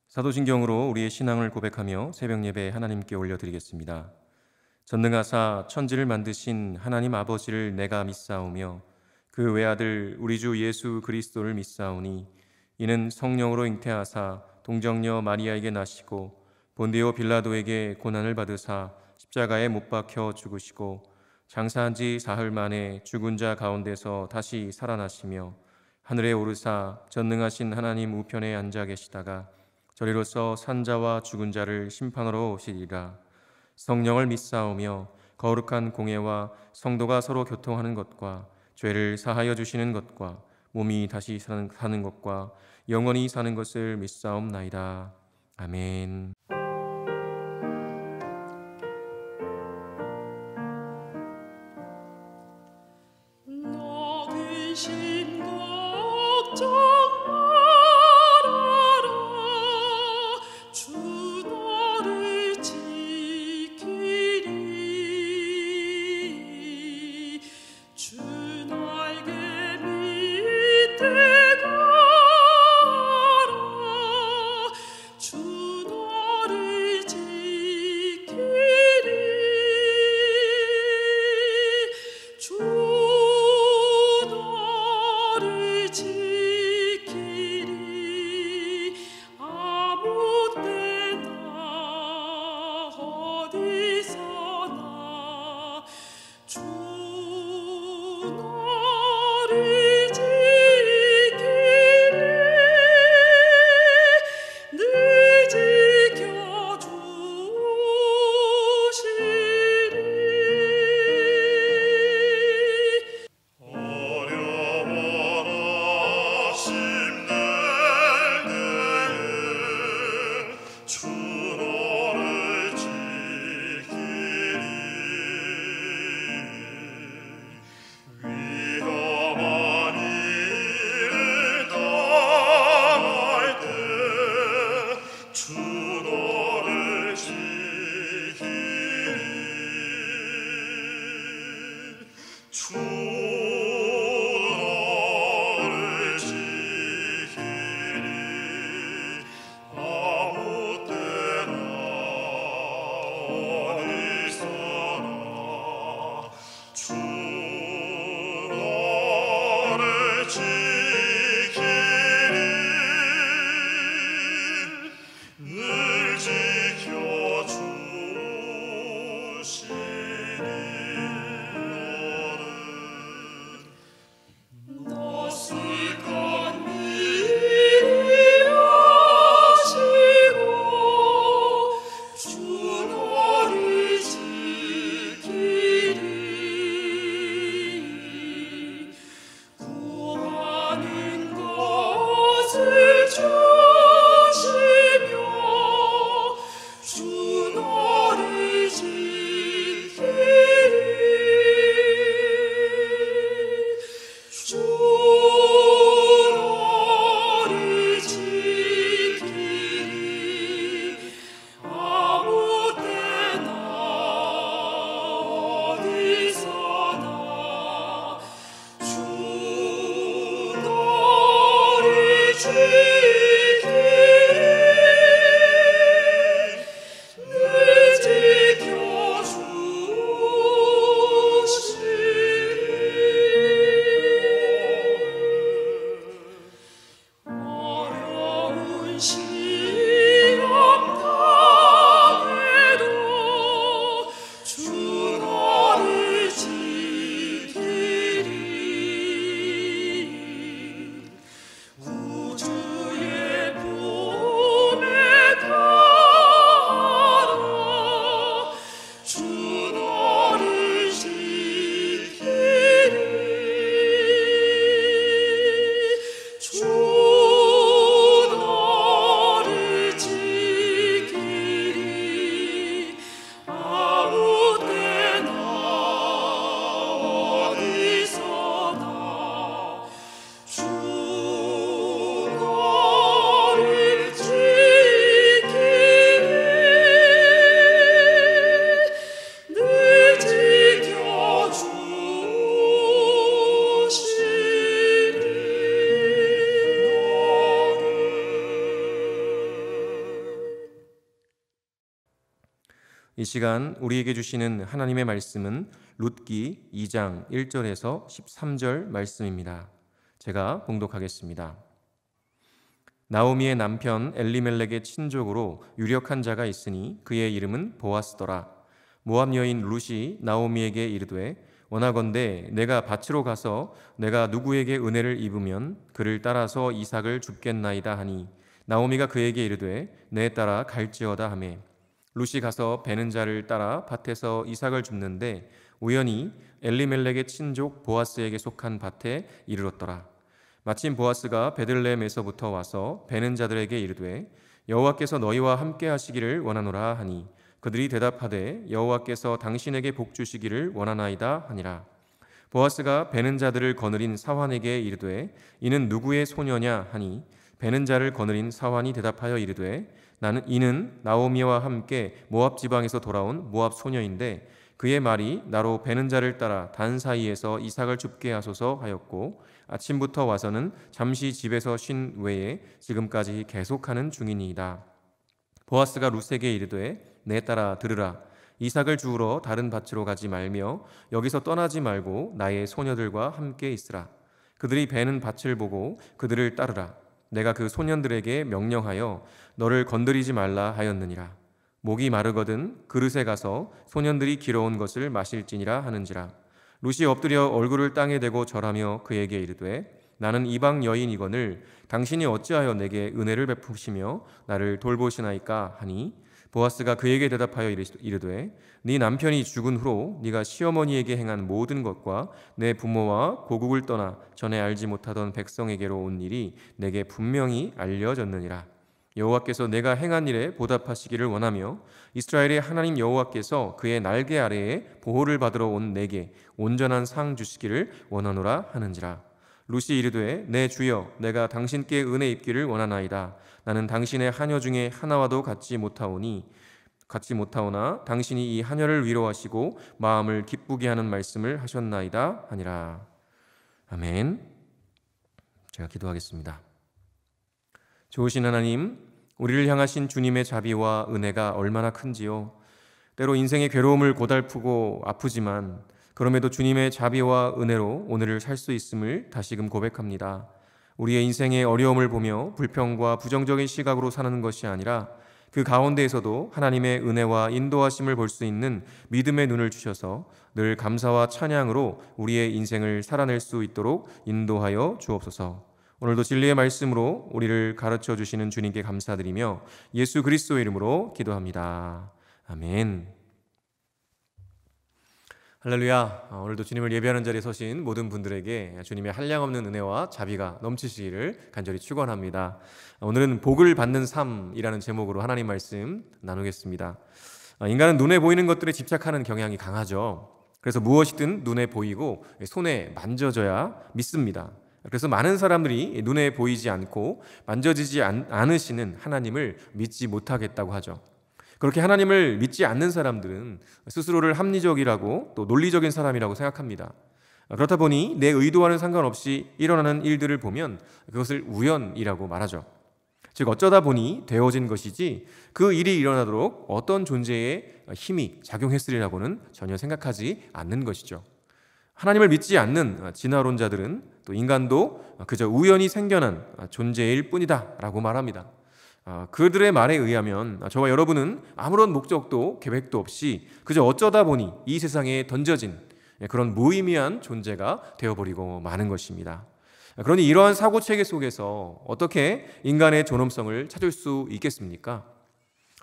사도신경으로 우리의 신앙을 고백하며 새벽 예배 하나님께 올려드리겠습니다. 전능하사 천지를 만드신 하나님 아버지를 내가 믿사오며 그 외아들 우리 주 예수 그리스도를 믿사오니 이는 성령으로 잉태하사 동정녀 마리아에게 나시고 본디오 빌라도에게 고난을 받으사 십자가에 못 박혀 죽으시고 장사한 지 사흘 만에 죽은 자 가운데서 다시 살아나시며 하늘에 오르사 전능하신 하나님 우편에 앉아 계시다가 저리로서 산자와 죽은 자를 심판하러 오시리라. 성령을 믿사오며 거룩한 공예와 성도가 서로 교통하는 것과 죄를 사하여 주시는 것과 몸이 다시 사는 것과 영원히 사는 것을 믿사옵나이다. 아멘. 너 근심 걱정 주 너를 지키리. 주 날개 밑에 가라. 주 너를 지키리. 주 너를 지키리. 아무 때나 어디서나 주 너를 지키리. 늘 지켜주시리. 어려워라 힘낼 때에 주 너를 지키리. 위험한 일을 당할 때 주 너를 지키리. 주 너를 지키리. 아무 때나 어디서나 주 너를 지키리. 늘 지켜주시리. 너 슬픈 일이 아시고 주 너를 지키리. 구하는 이 시간 우리에게 주시는 하나님의 말씀은 룻기 2장 1절에서 13절 말씀입니다. 제가 봉독하겠습니다. 나오미의 남편 엘리멜렉의 친족으로 유력한 자가 있으니 그의 이름은 보아스더라. 모압 여인 룻이 나오미에게 이르되 원하건대 내가 밭으로 가서 내가 누구에게 은혜를 입으면 그를 따라서 이삭을 줍겠나이다 하니 나오미가 그에게 이르되 내 따라 갈지어다 하매 룻이 가서 베는 자를 따라 밭에서 이삭을 줍는데 우연히 엘리멜렉의 친족 보아스에게 속한 밭에 이르렀더라. 마침 보아스가 베들레헴에서부터 와서 베는 자들에게 이르되 여호와께서 너희와 함께 하시기를 원하노라 하니 그들이 대답하되 여호와께서 당신에게 복 주시기를 원하나이다 하니라. 보아스가 베는 자들을 거느린 사환에게 이르되 이는 누구의 소녀냐 하니 베는 자를 거느린 사환이 대답하여 이르되 이는 나오미와 함께 모압 지방에서 돌아온 모압 소녀인데 그의 말이 나로 베는 자를 따라 단 사이에서 이삭을 줍게 하소서 하였고 아침부터 와서는 잠시 집에서 쉰 외에 지금까지 계속하는 중이니이다. 보아스가 룻에게 이르되 내 따라 들으라. 이삭을 주우러 다른 밭으로 가지 말며 여기서 떠나지 말고 나의 소녀들과 함께 있으라. 그들이 베는 밭을 보고 그들을 따르라. 내가 그 소년들에게 명령하여 너를 건드리지 말라 하였느니라. 목이 마르거든 그릇에 가서 소년들이 길어온 것을 마실지니라 하는지라. 룻이 엎드려 얼굴을 땅에 대고 절하며 그에게 이르되 나는 이방 여인이거늘 당신이 어찌하여 내게 은혜를 베푸시며 나를 돌보시나이까 하니 보아스가 그에게 대답하여 이르되 네 남편이 죽은 후로 네가 시어머니에게 행한 모든 것과 내 부모와 고국을 떠나 전에 알지 못하던 백성에게로 온 일이 내게 분명히 알려졌느니라. 여호와께서 내가 행한 일에 보답하시기를 원하며 이스라엘의 하나님 여호와께서 그의 날개 아래에 보호를 받으러 온 내게 온전한 상 주시기를 원하노라 하는지라. 룻이 이르되 내 주여 내가 당신께 은혜 입기를 원하나이다. 나는 당신의 하녀 중에 하나와도 같지 못하오나 당신이 이 하녀를 위로하시고 마음을 기쁘게 하는 말씀을 하셨나이다 하니라. 아멘. 제가 기도하겠습니다. 좋으신 하나님, 우리를 향하신 주님의 자비와 은혜가 얼마나 큰지요. 때로 인생의 괴로움을 고달프고 아프지만 그럼에도 주님의 자비와 은혜로 오늘을 살 수 있음을 다시금 고백합니다. 우리의 인생의 어려움을 보며 불평과 부정적인 시각으로 사는 것이 아니라 그 가운데에서도 하나님의 은혜와 인도하심을 볼 수 있는 믿음의 눈을 주셔서 늘 감사와 찬양으로 우리의 인생을 살아낼 수 있도록 인도하여 주옵소서. 오늘도 진리의 말씀으로 우리를 가르쳐 주시는 주님께 감사드리며 예수 그리스도의 이름으로 기도합니다. 아멘. 할렐루야. 오늘도 주님을 예배하는 자리에 서신 모든 분들에게 주님의 한량없는 은혜와 자비가 넘치시기를 간절히 축원합니다. 오늘은 복을 받는 삶이라는 제목으로 하나님 말씀 나누겠습니다. 인간은 눈에 보이는 것들에 집착하는 경향이 강하죠. 그래서 무엇이든 눈에 보이고 손에 만져져야 믿습니다. 그래서 많은 사람들이 눈에 보이지 않고 만져지지 않으시는 하나님을 믿지 못하겠다고 하죠. 그렇게 하나님을 믿지 않는 사람들은 스스로를 합리적이라고 또 논리적인 사람이라고 생각합니다. 그렇다 보니 내 의도와는 상관없이 일어나는 일들을 보면 그것을 우연이라고 말하죠. 즉 어쩌다 보니 되어진 것이지 그 일이 일어나도록 어떤 존재의 힘이 작용했으리라고는 전혀 생각하지 않는 것이죠. 하나님을 믿지 않는 진화론자들은 또 인간도 그저 우연히 생겨난 존재일 뿐이다 라고 말합니다. 그들의 말에 의하면 저와 여러분은 아무런 목적도 계획도 없이 그저 어쩌다 보니 이 세상에 던져진 그런 무의미한 존재가 되어버리고 마는 것입니다. 그러니 이러한 사고체계 속에서 어떻게 인간의 존엄성을 찾을 수 있겠습니까?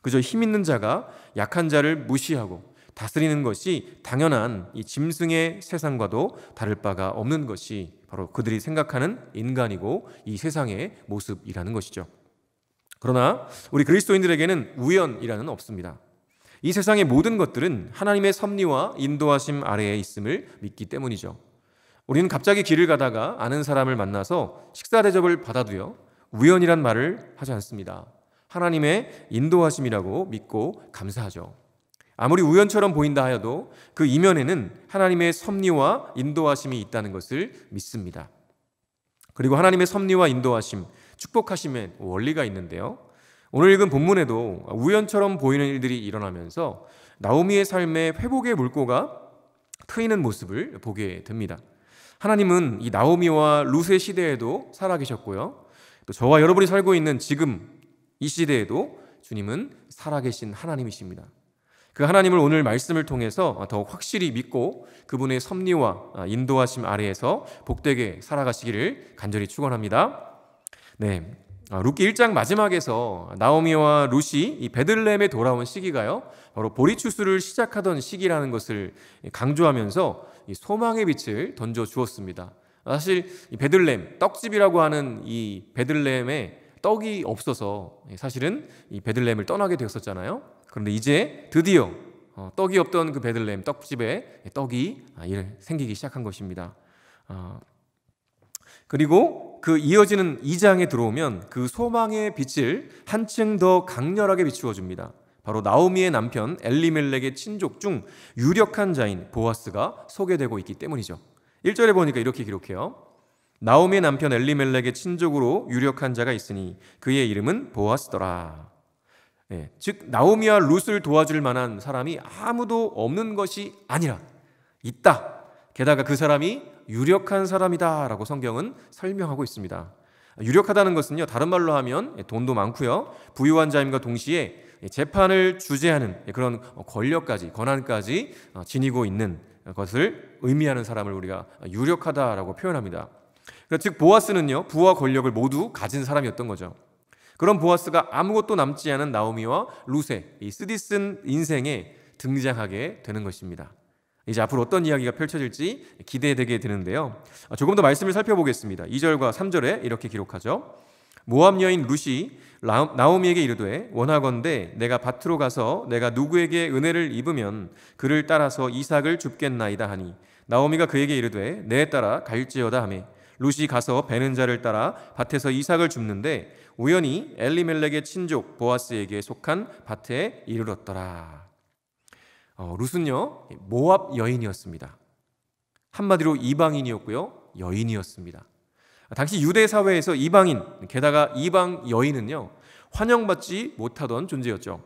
그저 힘 있는 자가 약한 자를 무시하고 다스리는 것이 당연한 이 짐승의 세상과도 다를 바가 없는 것이 바로 그들이 생각하는 인간이고 이 세상의 모습이라는 것이죠. 그러나 우리 그리스도인들에게는 우연이라는 없습니다. 이 세상의 모든 것들은 하나님의 섭리와 인도하심 아래에 있음을 믿기 때문이죠. 우리는 갑자기 길을 가다가 아는 사람을 만나서 식사 대접을 받아도요 우연이란 말을 하지 않습니다. 하나님의 인도하심이라고 믿고 감사하죠. 아무리 우연처럼 보인다 하여도 그 이면에는 하나님의 섭리와 인도하심이 있다는 것을 믿습니다. 그리고 하나님의 섭리와 인도하심, 축복하심의 원리가 있는데요. 오늘 읽은 본문에도 우연처럼 보이는 일들이 일어나면서 나오미의 삶에 회복의 물꼬가 트이는 모습을 보게 됩니다. 하나님은 이 나오미와 룻의 시대에도 살아계셨고요. 또 저와 여러분이 살고 있는 지금 이 시대에도 주님은 살아계신 하나님이십니다. 그 하나님을 오늘 말씀을 통해서 더욱 확실히 믿고 그분의 섭리와 인도하심 아래에서 복되게 살아가시기를 간절히 축원합니다. 네, 룻기 1장 마지막에서 나오미와 룻이 이 베들레헴에 돌아온 시기가요, 바로 보리추수를 시작하던 시기라는 것을 강조하면서 이 소망의 빛을 던져 주었습니다. 사실 이 베들레헴, 떡집이라고 하는 이 베들레헴에 떡이 없어서 사실은 이 베들레헴을 떠나게 되었었잖아요. 그런데 이제 드디어 떡이 없던 그 베들레헴 떡집에 떡이 생기기 시작한 것입니다. 그리고 그 이어지는 2장에 들어오면 그 소망의 빛을 한층 더 강렬하게 비추어 줍니다. 바로 나오미의 남편 엘리멜렉의 친족 중 유력한 자인 보아스가 소개되고 있기 때문이죠. 1절에 보니까 이렇게 기록해요. 나오미의 남편 엘리멜렉의 친족으로 유력한 자가 있으니 그의 이름은 보아스더라. 네, 즉 나오미와 룻을 도와줄 만한 사람이 아무도 없는 것이 아니라 있다. 게다가 그 사람이 유력한 사람이다 라고 성경은 설명하고 있습니다. 유력하다는 것은요, 다른 말로 하면 돈도 많고요, 부유한 자임과 동시에 재판을 주재하는 그런 권력까지, 권한까지 지니고 있는 것을 의미하는 사람을 우리가 유력하다라고 표현합니다. 즉 보아스는요, 부와 권력을 모두 가진 사람이었던 거죠. 그런 보아스가 아무것도 남지 않은 나오미와 룻의 이 쓰디쓴 인생에 등장하게 되는 것입니다. 이제 앞으로 어떤 이야기가 펼쳐질지 기대되게 되는데요, 조금 더 말씀을 살펴보겠습니다. 2절과 3절에 이렇게 기록하죠. 모압 여인 룻이 나오미에게 이르되 원하건대 내가 밭으로 가서 내가 누구에게 은혜를 입으면 그를 따라서 이삭을 줍겠나이다 하니 나오미가 그에게 이르되 내 따라 갈지어다 하매 룻이 가서 베는 자를 따라 밭에서 이삭을 줍는데 우연히 엘리멜렉의 친족 보아스에게 속한 밭에 이르렀더라. 룻은요, 모압 여인이었습니다. 한마디로 이방인이었고요, 여인이었습니다. 당시 유대 사회에서 이방인, 게다가 이방 여인은요, 환영받지 못하던 존재였죠.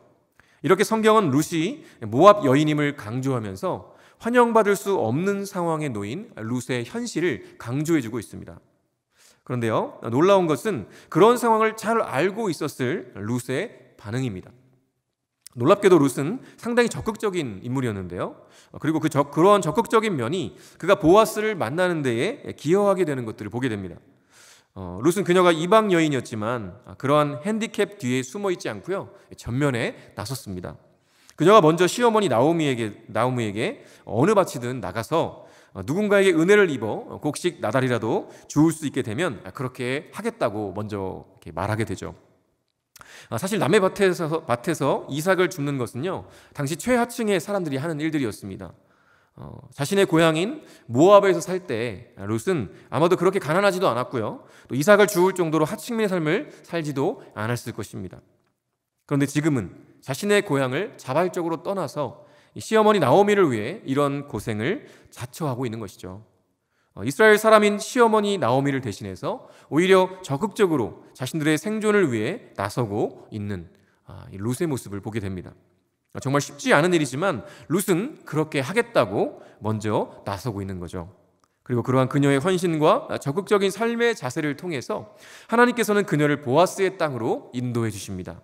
이렇게 성경은 룻이 모압 여인임을 강조하면서 환영받을 수 없는 상황에 놓인 룻의 현실을 강조해주고 있습니다. 그런데요, 놀라운 것은 그런 상황을 잘 알고 있었을 룻의 반응입니다. 놀랍게도 룻은 상당히 적극적인 인물이었는데요, 그리고 그러한 적극적인 면이 그가 보아스를 만나는 데에 기여하게 되는 것들을 보게 됩니다. 룻은 그녀가 이방 여인이었지만 그러한 핸디캡 뒤에 숨어 있지 않고요, 전면에 나섰습니다. 그녀가 먼저 시어머니 나오미에게 어느 밭이든 나가서 누군가에게 은혜를 입어 곡식 나달이라도 주울 수 있게 되면 그렇게 하겠다고 먼저 이렇게 말하게 되죠. 사실 남의 밭에서 이삭을 줍는 것은요, 당시 최하층의 사람들이 하는 일들이었습니다. 자신의 고향인 모압에서 살 때 룻은 아마도 그렇게 가난하지도 않았고요, 또 이삭을 주울 정도로 하층민의 삶을 살지도 않았을 것입니다. 그런데 지금은 자신의 고향을 자발적으로 떠나서 시어머니 나오미를 위해 이런 고생을 자처하고 있는 것이죠. 이스라엘 사람인 시어머니 나오미를 대신해서 오히려 적극적으로 자신들의 생존을 위해 나서고 있는 룻의 모습을 보게 됩니다. 정말 쉽지 않은 일이지만 룻은 그렇게 하겠다고 먼저 나서고 있는 거죠. 그리고 그러한 그녀의 헌신과 적극적인 삶의 자세를 통해서 하나님께서는 그녀를 보아스의 땅으로 인도해 주십니다.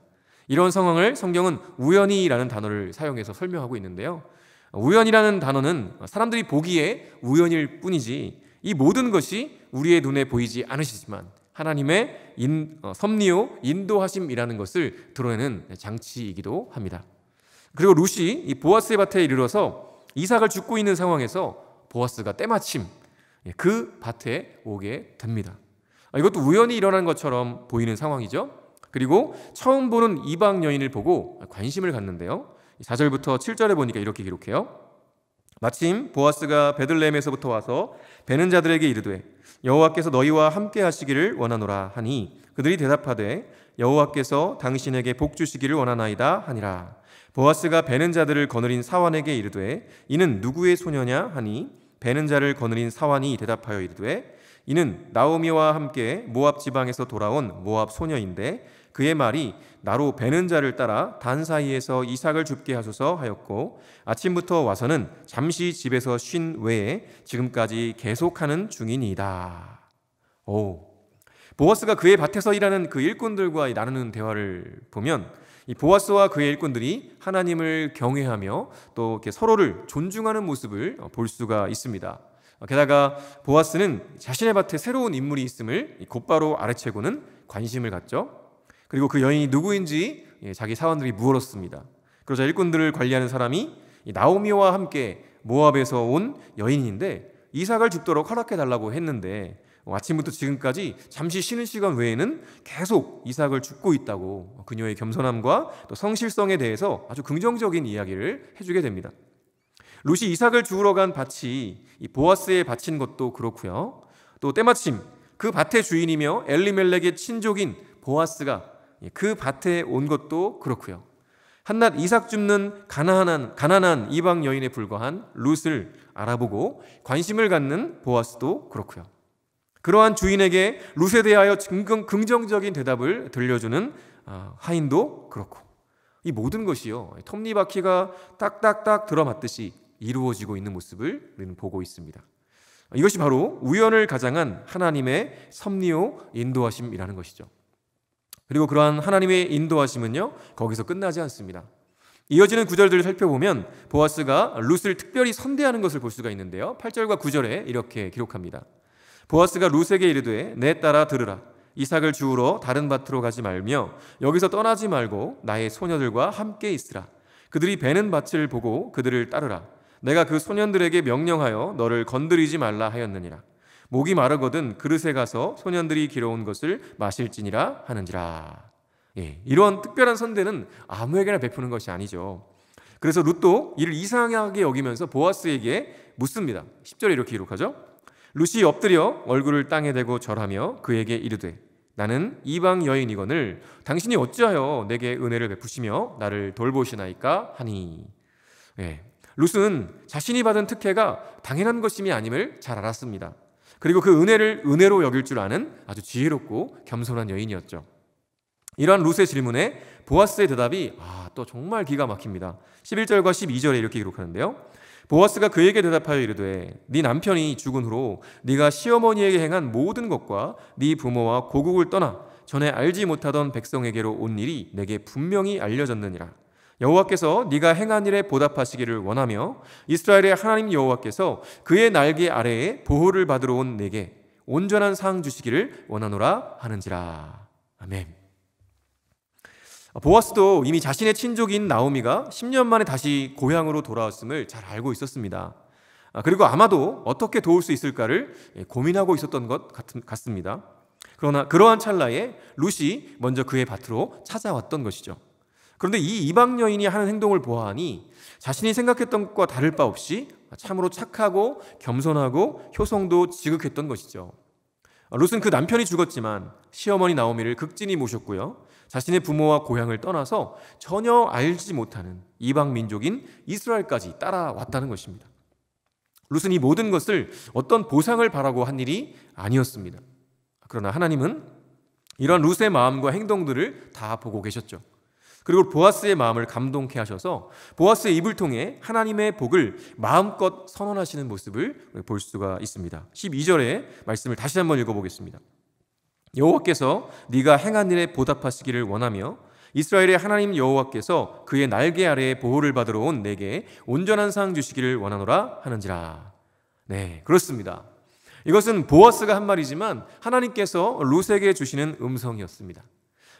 이런 상황을 성경은 우연이라는 단어를 사용해서 설명하고 있는데요, 우연이라는 단어는 사람들이 보기에 우연일 뿐이지 이 모든 것이 우리의 눈에 보이지 않으시지만 하나님의 섭리요 인도하심이라는 것을 드러내는 장치이기도 합니다. 그리고 룻이 이 보아스의 밭에 이르러서 이삭을 줍고 있는 상황에서 보아스가 때마침 그 밭에 오게 됩니다. 이것도 우연히 일어난 것처럼 보이는 상황이죠. 그리고 처음 보는 이방 여인을 보고 관심을 갖는데요, 4절부터 7절에 보니까 이렇게 기록해요. 마침 보아스가 베들레헴에서부터 와서 베는 자들에게 이르되 여호와께서 너희와 함께 하시기를 원하노라 하니 그들이 대답하되 여호와께서 당신에게 복 주시기를 원하나이다 하니라. 보아스가 베는 자들을 거느린 사환에게 이르되 이는 누구의 소녀냐 하니 베는 자를 거느린 사환이 대답하여 이르되 이는 나오미와 함께 모압 지방에서 돌아온 모압 소녀인데 그의 말이 나로 베는 자를 따라 단 사이에서 이삭을 줍게 하소서 하였고 아침부터 와서는 잠시 집에서 쉰 외에 지금까지 계속하는 중이니이다. 오, 보아스가 그의 밭에서 일하는 그 일꾼들과 나누는 대화를 보면 이 보아스와 그의 일꾼들이 하나님을 경외하며 또 이렇게 서로를 존중하는 모습을 볼 수가 있습니다. 게다가 보아스는 자신의 밭에 새로운 인물이 있음을 곧바로 알아채고는 관심을 갖죠. 그리고 그 여인이 누구인지 자기 사원들이 물었습니다. 그러자 일꾼들을 관리하는 사람이 나오미와 함께 모압에서 온 여인인데 이삭을 줍도록 허락해달라고 했는데 아침부터 지금까지 잠시 쉬는 시간 외에는 계속 이삭을 줍고 있다고 그녀의 겸손함과 또 성실성에 대해서 아주 긍정적인 이야기를 해주게 됩니다. 룻이 이삭을 주우러 간 밭이 이 보아스의 밭인 것도 그렇고요. 또 때마침 그 밭의 주인이며 엘리멜렉의 친족인 보아스가 그 밭에 온 것도 그렇고요. 한낱 이삭 줍는 가난한 이방 여인에 불과한 룻을 알아보고 관심을 갖는 보아스도 그렇고요. 그러한 주인에게 룻에 대하여 긍정적인 대답을 들려주는 하인도 그렇고, 이 모든 것이요 톱니바퀴가 딱딱딱 들어맞듯이 이루어지고 있는 모습을 우리는 보고 있습니다. 이것이 바로 우연을 가장한 하나님의 섭리요 인도하심이라는 것이죠. 그리고 그러한 하나님의 인도하심은요 거기서 끝나지 않습니다. 이어지는 구절들을 살펴보면 보아스가 룻을 특별히 선대하는 것을 볼 수가 있는데요, 8절과 9절에 이렇게 기록합니다. 보아스가 룻에게 이르되 내 딸아 들으라. 이삭을 주우러 다른 밭으로 가지 말며 여기서 떠나지 말고 나의 소녀들과 함께 있으라. 그들이 베는 밭을 보고 그들을 따르라. 내가 그 소년들에게 명령하여 너를 건드리지 말라 하였느니라. 목이 마르거든 그릇에 가서 소년들이 길어온 것을 마실지니라 하는지라. 이런 특별한 선대는 아무에게나 베푸는 것이 아니죠. 그래서 룻도 이를 이상하게 여기면서 보아스에게 묻습니다. 10절에 이렇게 기록하죠. 룻이 엎드려 얼굴을 땅에 대고 절하며 그에게 이르되 나는 이방 여인이거늘 당신이 어찌하여 내게 은혜를 베푸시며 나를 돌보시나이까 하니. 룻은 자신이 받은 특혜가 당연한 것임이 아님을 잘 알았습니다. 그리고 그 은혜를 은혜로 여길 줄 아는 아주 지혜롭고 겸손한 여인이었죠. 이러한 룻의 질문에 보아스의 대답이 또 정말 기가 막힙니다. 11절과 12절에 이렇게 기록하는데요. 보아스가 그에게 대답하여 이르되 네 남편이 죽은 후로 네가 시어머니에게 행한 모든 것과 네 부모와 고국을 떠나 전에 알지 못하던 백성에게로 온 일이 내게 분명히 알려졌느니라. 여호와께서 네가 행한 일에 보답하시기를 원하며 이스라엘의 하나님 여호와께서 그의 날개 아래에 보호를 받으러 온 내게 온전한 상 주시기를 원하노라 하는지라. 아멘. 보아스도 이미 자신의 친족인 나오미가 10년 만에 다시 고향으로 돌아왔음을 잘 알고 있었습니다. 그리고 아마도 어떻게 도울 수 있을까를 고민하고 있었던 것 같습니다. 그러나 그러한 찰나에 룻이 먼저 그의 밭으로 찾아왔던 것이죠. 그런데 이 이방 여인이 하는 행동을 보아하니 자신이 생각했던 것과 다를 바 없이 참으로 착하고 겸손하고 효성도 지극했던 것이죠. 룻은 그 남편이 죽었지만 시어머니 나오미를 극진히 모셨고요, 자신의 부모와 고향을 떠나서 전혀 알지 못하는 이방 민족인 이스라엘까지 따라왔다는 것입니다. 룻은 이 모든 것을 어떤 보상을 바라고 한 일이 아니었습니다. 그러나 하나님은 이러한 룻의 마음과 행동들을 다 보고 계셨죠. 그리고 보아스의 마음을 감동케 하셔서 보아스의 입을 통해 하나님의 복을 마음껏 선언하시는 모습을 볼 수가 있습니다. 12절의 말씀을 다시 한번 읽어보겠습니다. 여호와께서 네가 행한 일에 보답하시기를 원하며 이스라엘의 하나님 여호와께서 그의 날개 아래에 보호를 받으러 온 내게 온전한 상 주시기를 원하노라 하는지라. 네, 그렇습니다. 이것은 보아스가 한 말이지만 하나님께서 룻에게 주시는 음성이었습니다.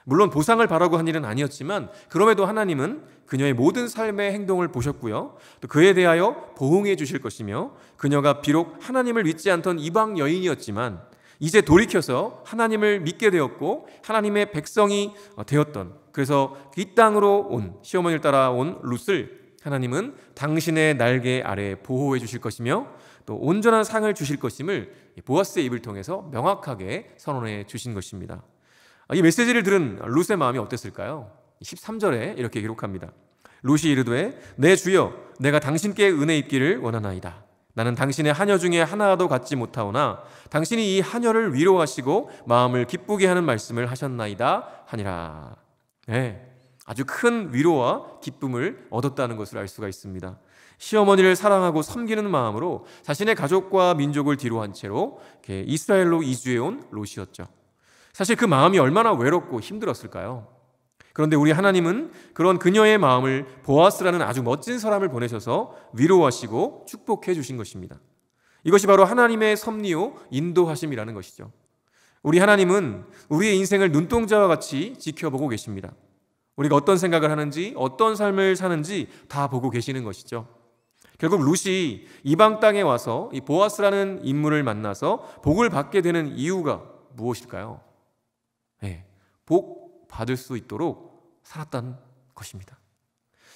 물론 보상을 바라고 한 일은 아니었지만 그럼에도 하나님은 그녀의 모든 삶의 행동을 보셨고요, 또 그에 대하여 보응해 주실 것이며 그녀가 비록 하나님을 믿지 않던 이방 여인이었지만 이제 돌이켜서 하나님을 믿게 되었고 하나님의 백성이 되었던, 그래서 이 땅으로 온 시어머니를 따라온 룻을 하나님은 당신의 날개 아래 보호해 주실 것이며 또 온전한 상을 주실 것임을 보아스의 입을 통해서 명확하게 선언해 주신 것입니다. 이 메시지를 들은 룻의 마음이 어땠을까요? 13절에 이렇게 기록합니다. 룻이 이르되 내 주여 내가 당신께 은혜 입기를 원하나이다. 나는 당신의 하녀 중에 하나도 갖지 못하오나 당신이 이 하녀를 위로하시고 마음을 기쁘게 하는 말씀을 하셨나이다 하니라. 네, 아주 큰 위로와 기쁨을 얻었다는 것을 알 수가 있습니다. 시어머니를 사랑하고 섬기는 마음으로 자신의 가족과 민족을 뒤로한 채로 이스라엘로 이주해온 롯이었죠. 사실 그 마음이 얼마나 외롭고 힘들었을까요? 그런데 우리 하나님은 그런 그녀의 마음을 보아스라는 아주 멋진 사람을 보내셔서 위로하시고 축복해 주신 것입니다. 이것이 바로 하나님의 섭리요 인도하심이라는 것이죠. 우리 하나님은 우리의 인생을 눈동자와 같이 지켜보고 계십니다. 우리가 어떤 생각을 하는지, 어떤 삶을 사는지 다 보고 계시는 것이죠. 결국 룻이 이방 땅에 와서 이 보아스라는 인물을 만나서 복을 받게 되는 이유가 무엇일까요? 네, 복 받을 수 있도록 살았다는 것입니다.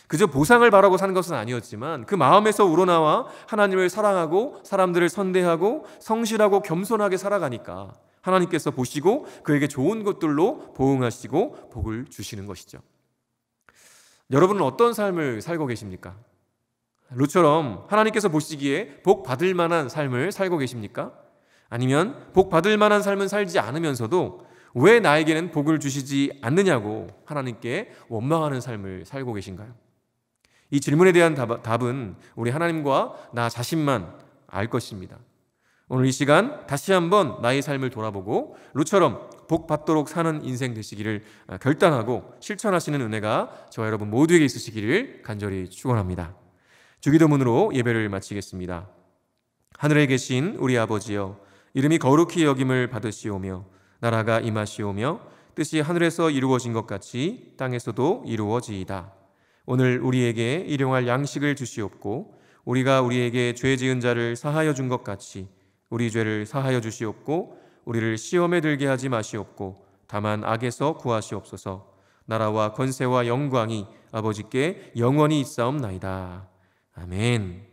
그저 보상을 바라고 사는 것은 아니었지만 그 마음에서 우러나와 하나님을 사랑하고 사람들을 선대하고 성실하고 겸손하게 살아가니까 하나님께서 보시고 그에게 좋은 것들로 보응하시고 복을 주시는 것이죠. 여러분은 어떤 삶을 살고 계십니까? 룻처럼 하나님께서 보시기에 복 받을 만한 삶을 살고 계십니까? 아니면 복 받을 만한 삶은 살지 않으면서도 왜 나에게는 복을 주시지 않느냐고 하나님께 원망하는 삶을 살고 계신가요? 이 질문에 대한 답은 우리 하나님과 나 자신만 알 것입니다. 오늘 이 시간 다시 한번 나의 삶을 돌아보고 룻처럼 복 받도록 사는 인생 되시기를 결단하고 실천하시는 은혜가 저와 여러분 모두에게 있으시기를 간절히 축원합니다. 주기도문으로 예배를 마치겠습니다. 하늘에 계신 우리 아버지여, 이름이 거룩히 여김을 받으시오며 나라가 임하시오며 뜻이 하늘에서 이루어진 것 같이 땅에서도 이루어지이다. 오늘 우리에게 일용할 양식을 주시옵고 우리가 우리에게 죄 지은 자를 사하여 준 것 같이 우리 죄를 사하여 주시옵고 우리를 시험에 들게 하지 마시옵고 다만 악에서 구하시옵소서. 나라와 권세와 영광이 아버지께 영원히 있사옵나이다. 아멘.